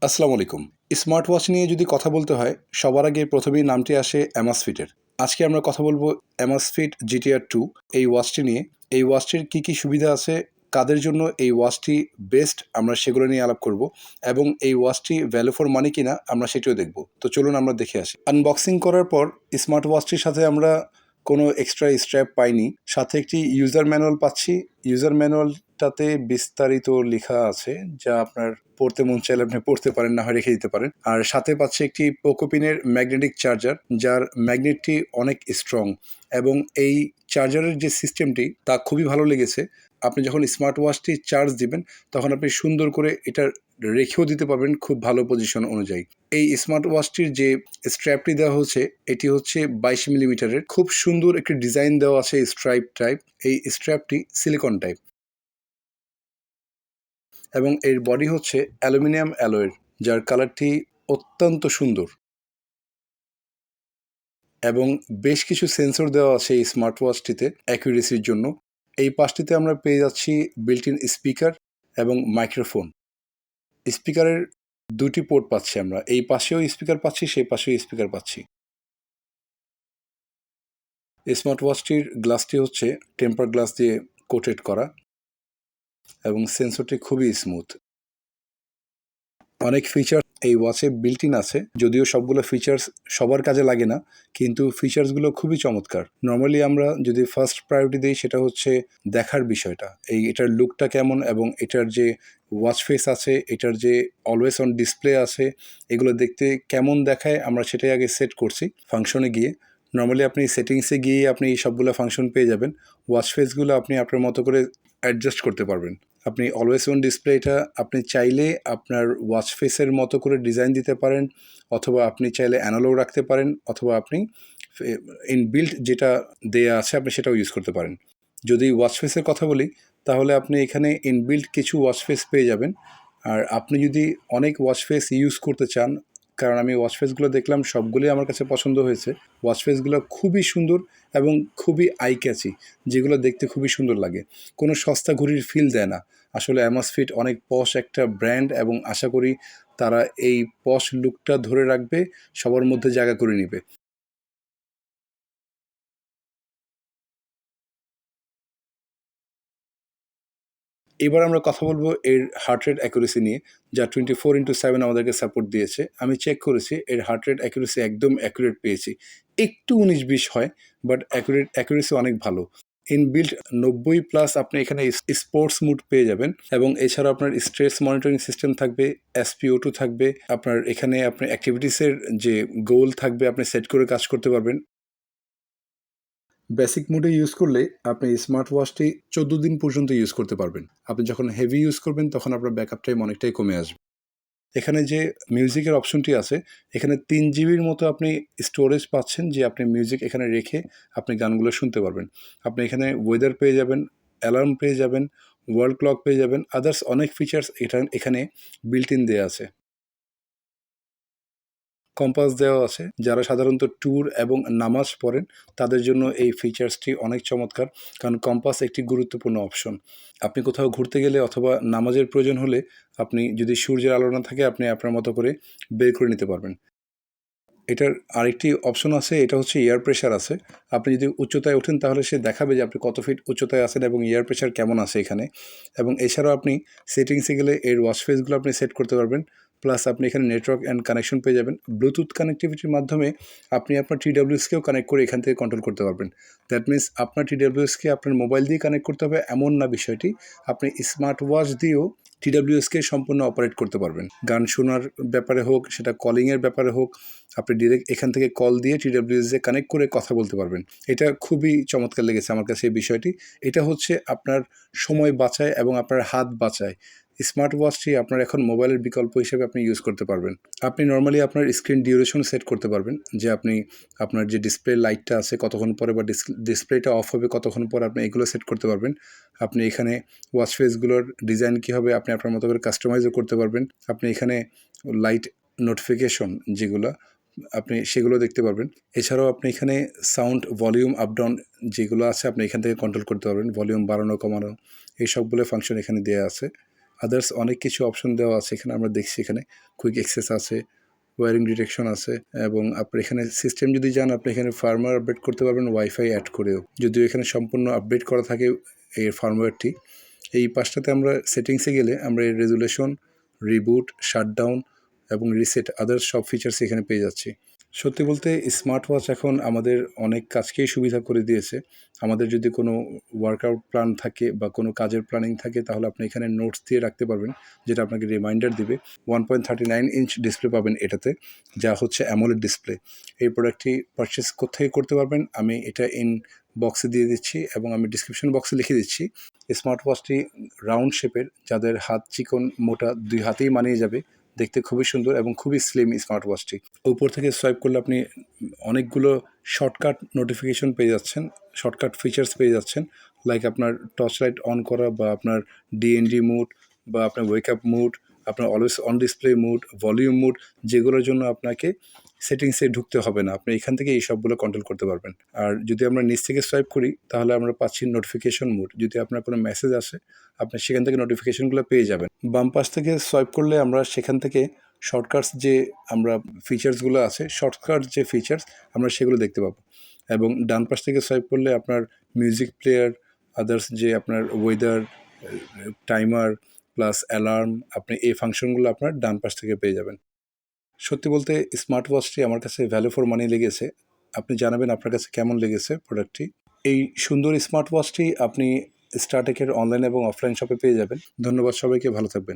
আসসালামু আলাইকুম। Smart watch নিয়ে যদি কথা বলতে হয়, সবার আগে প্রথমেই নামটি আসে অ্যামাজফিটের। আজকে আমরা কথা বলবো অ্যামাজফিট GTR 2 এই ওয়াচটি নিয়ে। এই ওয়াচটির কী সুবিধা আছে, কাদের জন্য এই ওয়াচটি বেস্ট, আমরা সেগুলো নিয়ে আলাপ করব এবং এই ওয়াচটি ভ্যালু ফর মানি কিনা আমরা সেটিও দেখব। তো চলুন আমরা দেখে আসি। আনবক্সিং করার পর স্মার্ট ওয়াচটির সাথে আমরা কোনো এক্সট্রা স্ট্র্যাপ পাইনি, সাথে একটি ইউজার ম্যানুয়াল পাচ্ছি। ইউজার ম্যানুয়ালটাতে বিস্তারিত লেখা আছে, যা আপনার পড়তে মন চাইলে আপনি পড়তে পারেন, না হয় রেখে দিতে পারেন। আর সাথে পাচ্ছে একটি পোকোপিনের ম্যাগনেটিক চার্জার, যার ম্যাগনেটটি অনেক স্ট্রং এবং এই চার্জারের যে সিস্টেমটি তা খুবই ভালো লেগেছে। আপনি যখন স্মার্ট ওয়াচটি চার্জ দিবেন তখন আপনি সুন্দর করে এটা রেখেও দিতে পারবেন খুব ভালো পজিশন অনুযায়ী। এই স্মার্ট ওয়াচটির যে স্ট্র্যাপটি দেওয়া হচ্ছে এটি হচ্ছে 22 মিলিমিটারের, খুব সুন্দর একটি ডিজাইন দেওয়া আছে স্ট্রাইপ টাইপ। এই স্ট্র্যাপটি সিলিকন টাইপ এবং এর বডি হচ্ছে অ্যালুমিনিয়াম অ্যালয়ের, যার কালারটি অত্যন্ত সুন্দর এবং বেশ কিছু সেন্সর দেওয়া আছে এই স্মার্ট ওয়াচটিতে অ্যাকুরেসির জন্য। এই পাশটিতে আমরা পেয়ে যাচ্ছি বিল্ট ইন স্পিকার এবং মাইক্রোফোন। স্পিকারের দুটি পোর্ট পাচ্ছি আমরা, এই পাশেও স্পিকার পাচ্ছি, সেই পাশেও স্পিকার পাচ্ছি। স্মার্ট ওয়াচটির গ্লাসটি হচ্ছে টেম্পার গ্লাস দিয়ে কোটেড করা এবং সেন্সরটি খুবই স্মুথ। অনেক ফিচার এই ওয়াচে বিল্ট ইন আছে, যদিও সবগুলো ফিচার্স সবার কাজে লাগে না, কিন্তু ফিচার্সগুলো খুবই চমৎকার। নর্মালি আমরা যদি ফার্স্ট প্রায়োরিটি দিই সেটা হচ্ছে দেখার বিষয়টা, এটার লুকটা কেমন এবং এটার যে ওয়াচ ফেস আছে, এটার যে অলওয়েজ অন ডিসপ্লে আছে, এগুলো দেখতে কেমন দেখায় আমরা সেটাই আগে সেট করছি ফাংশনে গিয়ে। নর্মালি আপনি সেটিংসে গিয়ে আপনি এই সবগুলো ফাংশন পেয়ে যাবেন। ওয়াচ ফেসগুলো আপনি আপনার মতো করে অ্যাডজাস্ট করতে পারবেন। আপনি অলওয়েজ অন ডিসপ্লেটা আপনি চাইলে আপনার ওয়াচ ফেসের মতো করে ডিজাইন দিতে পারেন, অথবা আপনি চাইলে অ্যানালগ রাখতে পারেন, অথবা আপনি ইনবিল্ট যেটা দেয়া আছে আপনি সেটাও ইউজ করতে পারেন। যদি ওয়াচ ফেসের কথা বলি তাহলে আপনি এখানে ইনবিল্ট কিছু ওয়াচ ফেস পেয়ে যাবেন। আর আপনি যদি অনেক ওয়াচ ফেস ইউজ করতে চান, কারণ আমি ওয়াচ ফেসগুলো দেখলাম সবগুলোই আমার কাছে পছন্দ হয়েছে। ওয়াচ ফেসগুলো খুবই সুন্দর এবং খুবই আই ক্যাচি, যেগুলো দেখতে খুবই সুন্দর লাগে, কোনো সস্তা ঘড়ির ফিল দেয় না। আসলে অ্যামাজফিট অনেক পশ একটা ব্র্যান্ড এবং আশা করি তারা এই পশ লুকটা ধরে রাখবে, সবার মধ্যে জায়গা করে নেবে। এবার আমরা কথা বলবো এর হার্ট রেট অ্যাকুরেসি নিয়ে, যা 24/7 আমাদেরকে সাপোর্ট দিয়েছে। আমি চেক করেছি, এর হার্ট রেট অ্যাকুরেসি একদম অ্যাকুরেট পেয়েছি। একটু 19-20 হয়, বাট অ্যাকুরেসি অনেক ভালো। ইনবিল্ট 90+ আপনি এখানে স্পোর্টস মুড পেয়ে যাবেন এবং এছাড়া আপনার স্ট্রেস মনিটরিং সিস্টেম থাকবে, SpO2 থাকবে, আপনার এখানে আপনার অ্যাক্টিভিটিসের যে গোল থাকবে আপনি সেট করে কাজ করতে পারবেন। বেসিক মোডে ইউজ করলে আপনি স্মার্ট ওয়াচটি 14 দিন পর্যন্ত ইউজ করতে পারবেন। আপনি যখন হেভি ইউজ করবেন তখন আপনার ব্যাকআপ টাইম অনেকটাই কমে আসবে। এখানে যে মিউজিকের অপশনটি আছে, এখানে 3 জিবির মতো আপনি স্টোরেজ পাচ্ছেন, যে আপনি মিউজিক এখানে রেখে আপনি গানগুলো শুনতে পারবেন। আপনি এখানে ওয়েদার পেয়ে যাবেন, অ্যালার্ম পেয়ে যাবেন, ওয়াল ক্লক পেয়ে যাবেন, আদার্স অনেক ফিচার্স এখানে বিল্ট ইন দেয়া আছে। কম্পাস দেওয়া আছে, যারা সাধারণত ট্যুর এবং নামাজ পড়েন তাদের জন্য এই ফিচার্সটি অনেক চমৎকার, কারণ কম্পাস একটি গুরুত্বপূর্ণ অপশন। আপনি কোথাও ঘুরতে গেলে অথবা নামাজের প্রয়োজন হলে আপনি যদি সূর্যের আলো না থাকে আপনি আপনার মতো করে বের করে নিতে পারবেন। এটার আরেকটি অপশন আছে, এটা হচ্ছে এয়ার প্রেশার আছে। আপনি যদি উচ্চতায় ওঠেন তাহলে সে দেখাবে যে আপনি কত ফিট উচ্চতায় আছেন এবং এয়ার প্রেশার কেমন আছে এখানে। এবং এছাড়াও আপনি সেটিংসে গেলে এর ওয়াচ ফেসগুলো আপনি সেট করতে পারবেন। প্লাস আপনি এখানে নেটওয়ার্ক অ্যান্ড কানেকশন পেয়ে যাবেন। ব্লুটুথ কানেক্টিভিটির মাধ্যমে আপনি আপনার TWSকেও কানেক্ট করে এখান থেকে কন্ট্রোল করতে পারবেন। দ্যাট মিনস আপনার TWSকে আপনার মোবাইল দিয়ে কানেক্ট করতে হবে এমন না বিষয়টি, আপনি স্মার্ট ওয়াচ দিয়েও TWSকে সম্পূর্ণ অপারেট করতে পারবেন। গান শোনার ব্যাপারে হোক, সেটা কলিংয়ের ব্যাপারে হোক, আপনি ডিরেক্ট এখান থেকে কল দিয়ে TWS-এ কানেক্ট করে কথা বলতে পারবেন। এটা খুবই চমৎকার লেগেছে আমার কাছে এই বিষয়টি। এটা হচ্ছে আপনার সময় বাঁচায় এবং আপনার হাত বাঁচায়। স্মার্ট ওয়াচটি আপনার এখন মোবাইলের বিকল্প হিসেবে আপনি ইউজ করতে পারবেন। আপনি নরমালি আপনার স্ক্রিন ডিউরেশন সেট করতে পারবেন, যে আপনি আপনার যে ডিসপ্লে লাইটটা আছে কতক্ষণ পরে, বা ডিসপ্লেটা অফ হবে কতক্ষণ পর, আপনি এগুলো সেট করতে পারবেন। আপনি এখানে ওয়াচ ফেসগুলোর ডিজাইন কী হবে আপনি আপনার মতো করে কাস্টমাইজও করতে পারবেন। আপনি এখানে লাইট নোটিফিকেশন যেগুলো আপনি সেগুলো দেখতে পারবেন। এছাড়াও আপনি এখানে সাউন্ড ভলিউম আপ ডাউন যেগুলো আছে আপনি এখান থেকে কন্ট্রোল করতে পারবেন, ভলিউম বাড়ানো কমানো এই সবগুলো ফাংশন এখানে দেওয়া আছে। আদার্স অনেক কিছু অপশন দেওয়া আছে এখানে। আমরা দেখছি এখানে কুইক অ্যাক্সেস আছে, ওয়ারিং ডিটেকশন আছে, এবং আপনি এখানে সিস্টেম যদি যান আপনি এখানে ফার্মওয়্যার আপডেট করতে পারবেন ওয়াইফাই অ্যাড করেও, যদিও এখানে সম্পূর্ণ আপডেট করা থাকে এই ফার্মওয়্যারটি। এই পাশটাতে আমরা সেটিংসে গেলে আমরা এই রেজুলেশন, রিবুট, শাটডাউন এবং রিসেট আদার্স সব ফিচার্স এখানে পেয়ে যাচ্ছি। সত্যি বলতে স্মার্ট ওয়াচ এখন আমাদের অনেক কাজকেই সুবিধা করে দিয়েছে। আমাদের যদি কোনো ওয়ার্কআউট প্ল্যান থাকে বা কোনো কাজের প্ল্যানিং থাকে তাহলে আপনি এখানে নোটস দিয়ে রাখতে পারবেন, যেটা আপনাকে রিমাইন্ডার দিবে। 1.39 ইঞ্চ ডিসপ্লে পাবেন এটাতে, যা হচ্ছে অ্যামোলেড ডিসপ্লে। এই প্রোডাক্টটি পারচেস কোথায় করতে পারবেন আমি এটা ইন বক্সে দিয়ে দিচ্ছি এবং আমি ডিসক্রিপশন বক্সে লিখে দিচ্ছি। স্মার্ট ওয়াচটি রাউন্ড শেপের, যাদের হাত চিকন মোটা দুই হাতেই মানিয়ে যাবে, দেখতে খুবই সুন্দর এবং খুবই স্লিম স্মার্ট ওয়াচটি। উপর থেকে সোয়াইপ করলে আপনি অনেকগুলো শর্টকাট নোটিফিকেশন পেয়ে যাচ্ছেন, শর্টকাট ফিচার্স পেয়ে যাচ্ছেন, লাইক আপনার টর্চ লাইট অন করা বা আপনার ডিএনডি মুড বা আপনার ওয়েক আপ মুড, আপনার always on display mode, volume mode, যেগুলোর জন্য আপনাকে সেটিংসে ঢুকতে হবে না, আপনি এখান থেকে এই সবগুলো কন্ট্রোল করতে পারবেন। আর যদি আমরা নিচ থেকে সোয়াইপ করি তাহলে আমরা পাচ্ছি নোটিফিকেশন মুড, যদি আপনার কোনো মেসেজ আসে আপনি সেখান থেকে নোটিফিকেশনগুলো পেয়ে যাবেন। বাম পাশ থেকে সোয়াইপ করলে আমরা সেখান থেকে শর্টকাটস যে আমরা ফিচার্সগুলো আছে, শর্টকাট যে ফিচার্স আমরা সেগুলো দেখতে পাবো। এবং ডান পাশ থেকে সোয়াইপ করলে আপনার মিউজিক প্লেয়ার, আদার্স যে আপনার ওয়েদার, টাইমার প্লাস অ্যালার্ম, আপনি এই ফাংশনগুলো আপনার ডান পাশ থেকে পেয়ে যাবেন। সত্যি বলতে স্মার্ট ওয়াচটি আমার কাছে ভ্যালু ফর মানি লেগেছে। আপনি জানাবেন আপনার কাছে কেমন লেগেছে প্রোডাক্টটি। এই সুন্দর স্মার্ট ওয়াচটি আপনি স্টারটেকের অনলাইন এবং অফলাইন শপে পেয়ে যাবেন। ধন্যবাদ সবাইকে, ভালো থাকবেন।